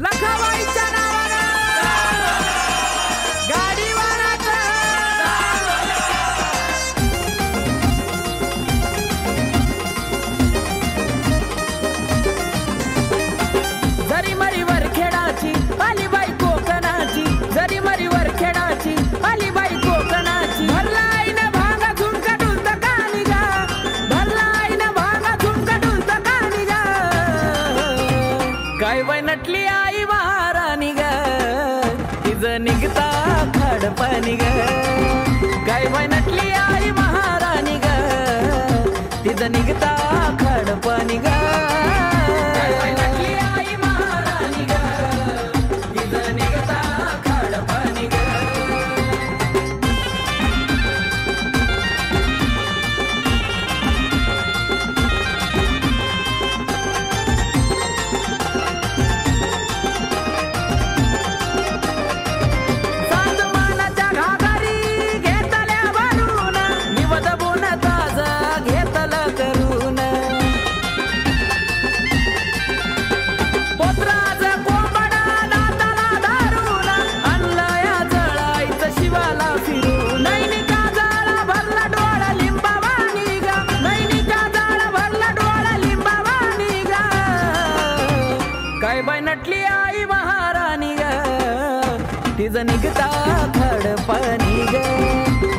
लखाबाईच्या नावानं गाडीवानाचं जरी मरीवर खेळाची आली बाई कोकणाची, जरी मरीवर खेळाची आली बाई कोकणाची. भरलाय ना भांगा झुमका डुलत कानी गा, भरलाय ना भांगा झुमका डुलत कानी गा. काय बाई नटली आई महाराणी ग, तिचं निघता खडपाणी ग. काय बाई नटली आई महाराणी ग, तिचं निघता खडपाणी ग. काय बाई नटली आई महाराणी ग, तिचं निघता खडपाणी ग. काय बाई नटली आई महाराणी ग, तिचं निघता खडपाणी ग.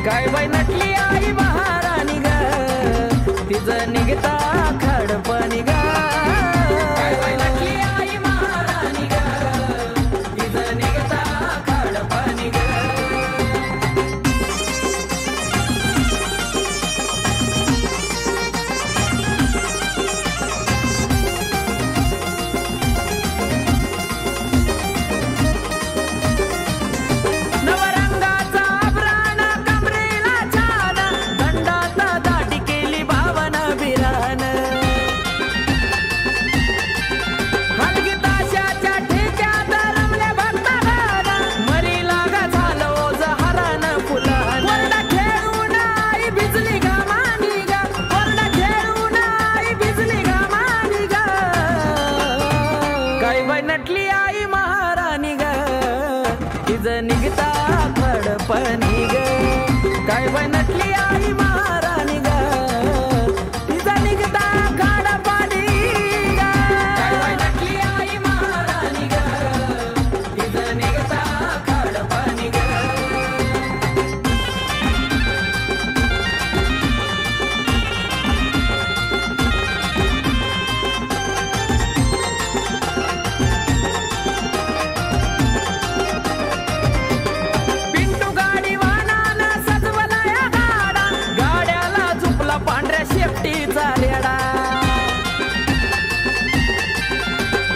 काय बाई नटली आई महाराणी ग, तिचं निघता खडपाणी ग. काय बाई नटली आई महाराणी ग, तिचं निघता खडपाणी ग. काय बाई नटली आई महाराणी ग, तिचं निघता खडपाणी ग. काय बाई नटली आई महाराणी ग, तिचं निघता खडपाणी ग. शेपटीचा लेडा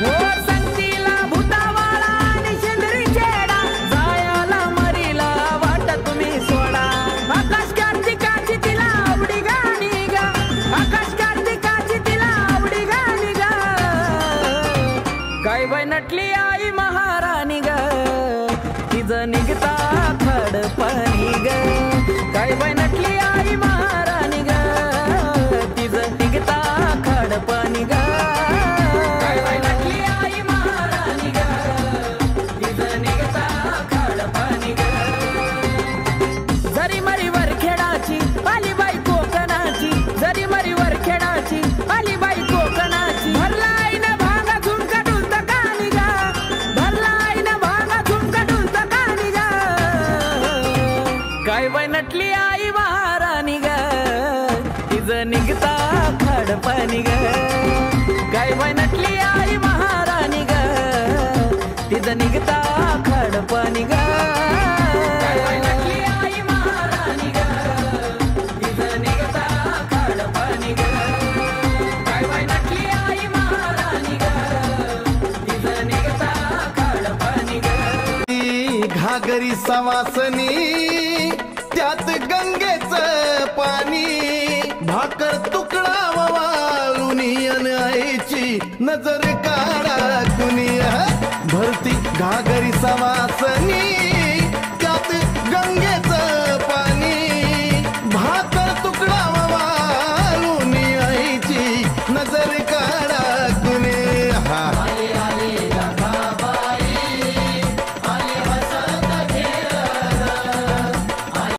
हो संगतीला भूतावाळा आणि शेंदरी चेडा, जायाला मरीला वाट तुम्ही सोडा. आकाश कार्तिकाची तिला आवडी गाणी गा, आकाश कार्तिकाची तिला आवडी गाणी गा. काय बाई नटली आई महाराणी ग, तिचं निघता खडपाणी ग. काय बाई नटली आई महाराणी ग, तिचं निघता खडपाणी ग. काय बाई नटली आई महाराणी ग, तिचं निघता खडपाणी ग. जरी मरीवर खेळाची आली बाई कोकणाची, जरी मरीवर खेळाची आली बाई कोकणाची. भरलाय ना भांगा झुमका डुलत कानी गा, भरलाय ना भांगा झुमका डुलत कानी गा. काय बाई नटली आई महाराणी ग, तिचं निघता खडपाणी ग. काय बाई नटली आई महाराणी ग, तिचं निघता खडपाणी ग. काय बाई नटली आई महाराणी ग, तिचं निघता खडपाणी ग. काय बाई नटली आई महाराणी ग, तिचं निघता खडपाणी ग. घागरी सवासनी त्यात गंगेचं पाणी, भाकर तुकडा वाळुनी अन आईची नजर काढा कुणी. भरती घागरी सवासनी